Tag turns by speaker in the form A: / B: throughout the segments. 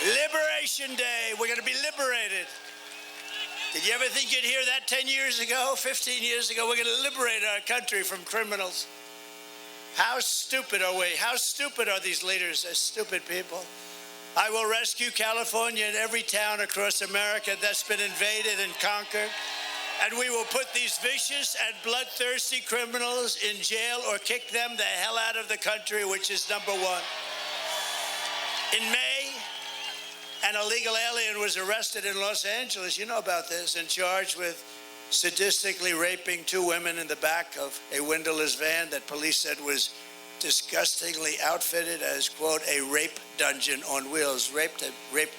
A: Liberation Day. We're going to be liberated. Did you ever think you'd hear that 10 years ago, 15 years ago? We're going to liberate our country from criminals. How stupid are we? How stupid are these leaders? They're stupid people. I will rescue California and every town across America that's been invaded and conquered. And we will put these vicious and bloodthirsty criminals in jail or kick them the hell out of the country, which is number one. In May, an illegal alien was arrested in Los Angeles, you know about this, and charged with sadistically raping two women in the back of a windowless van that police said was disgustingly outfitted as, quote, a rape dungeon on wheels. Raped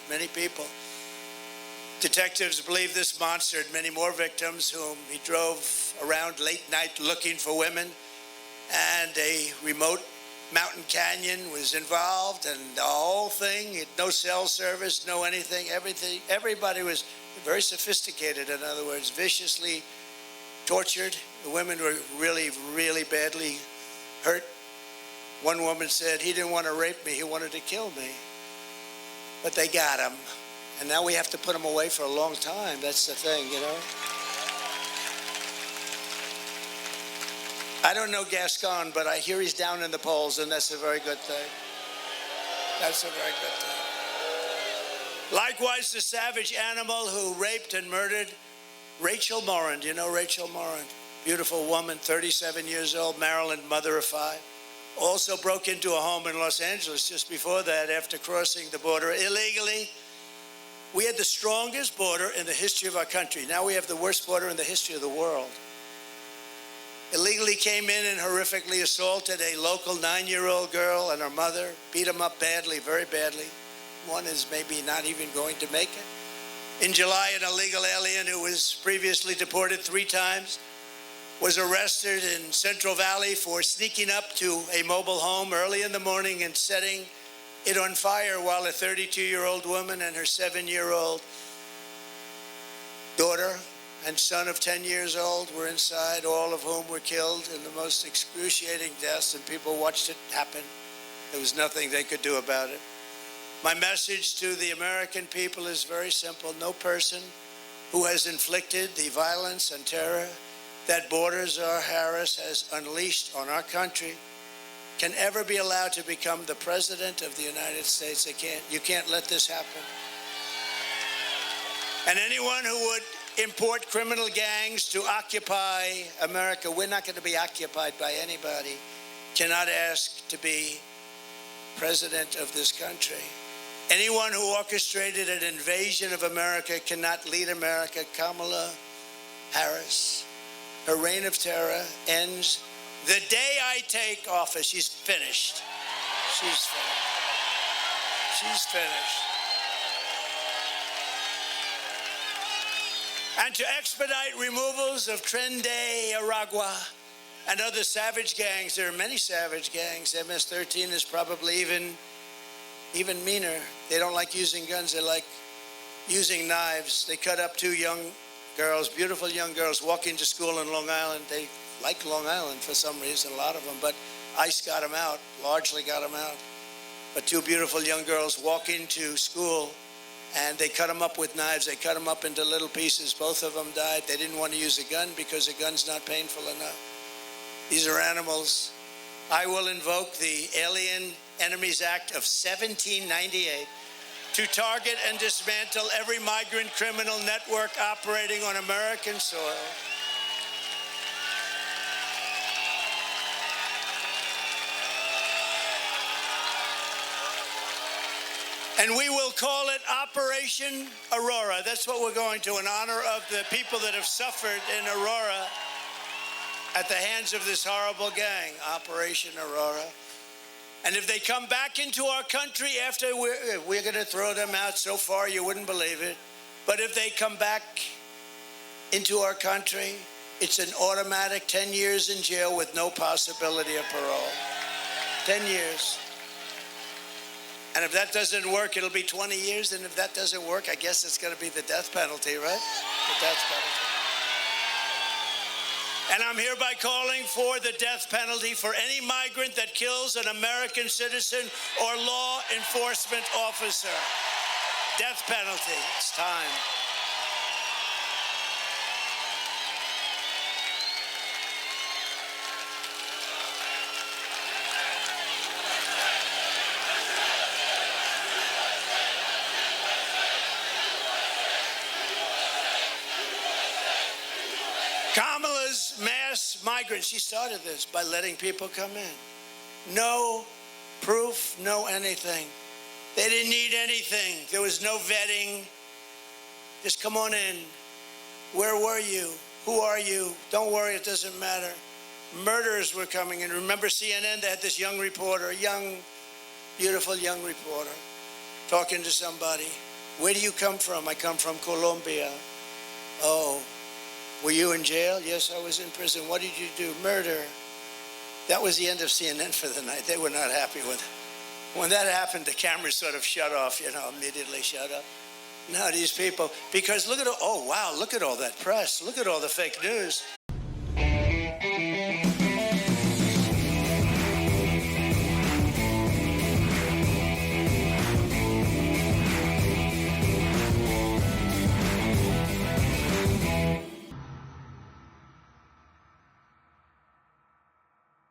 A: many people. Detectives believe this monster had many more victims whom he drove around late night looking for women, and a remote mountain canyon was involved, and the whole thing, no cell service, no anything, everything. Everybody was very sophisticated, in other words, viciously tortured. The women were really, really badly hurt. One woman said, he didn't want to rape me, he wanted to kill me. But they got him. And now we have to put him away for a long time. That's the thing, you know. I don't know Gascon, but I hear he's down in the polls, and that's a very good thing. That's a very good thing. Likewise, the savage animal who raped and murdered Rachel Morin. Do you know Rachel Morin? Beautiful woman, 37 years old, Maryland, mother of 5. Also broke into a home in Los Angeles just before that after crossing the border illegally. We had the strongest border in the history of our country. Now we have the worst border in the history of the world. Illegally came in and horrifically assaulted a local 9-year-old girl and her mother, beat them up badly, very badly. One is maybe not even going to make it. In July, an illegal alien who was previously deported 3 times was arrested in Central Valley for sneaking up to a mobile home early in the morning and setting it on fire while a 32-year-old woman and her 7-year-old daughter and son of 10 years old were inside, all of whom were killed in the most excruciating deaths, and people watched it happen. There was nothing they could do about it. My message to the American people is very simple. No person who has inflicted the violence and terror that Czar Harris has unleashed on our country can ever be allowed to become the president of the United States. You can't let this happen. And anyone who would import criminal gangs to occupy America, we're not going to be occupied by anybody, cannot ask to be president of this country. Anyone who orchestrated an invasion of America cannot lead America. Kamala Harris, her reign of terror ends the day I take office. She's finished. She's finished. She's finished. And to expedite removals of Tren de Aragua and other savage gangs. There are many savage gangs. MS-13 is probably even meaner. They don't like using guns. They like using knives. They cut up 2 young girls, beautiful young girls, walking to school in Long Island. They like Long Island for some reason, a lot of them, but ICE got them out, largely got them out. But 2 beautiful young girls walking to school, and they cut them up with knives. They cut them up into little pieces. Both of them died. They didn't want to use a gun because a gun's not painful enough. These are animals. I will invoke the Alien Enemies Act of 1798 to target and dismantle every migrant criminal network operating on American soil. And we will call it Operation Aurora. That's what we're going to, in honor of the people that have suffered in Aurora at the hands of this horrible gang, Operation Aurora. And if they come back into our country after we're going to throw them out so far you wouldn't believe it. But if they come back into our country, it's an automatic 10 years in jail with no possibility of parole. 10 years. And if that doesn't work, it'll be 20 years. And if that doesn't work, I guess it's going to be the death penalty, right? The death penalty. And I'm hereby calling for the death penalty for any migrant that kills an American citizen or law enforcement officer. Death penalty. It's time. Kamala's mass migrants, she started this by letting people come in. No proof, no anything. They didn't need anything. There was no vetting. Just come on in. Where were you? Who are you? Don't worry, it doesn't matter. Murderers were coming in. Remember CNN? They had this young reporter, young, beautiful young reporter, talking to somebody. Where do you come from? I come from Colombia. Oh. Were you in jail? Yes, I was in prison. What did you do? Murder. That was the end of CNN for the night. They were not happy with it. When that happened, the cameras sort of shut off, immediately shut up. Now these people, because look at, oh wow, look at all that press. Look at all the fake news.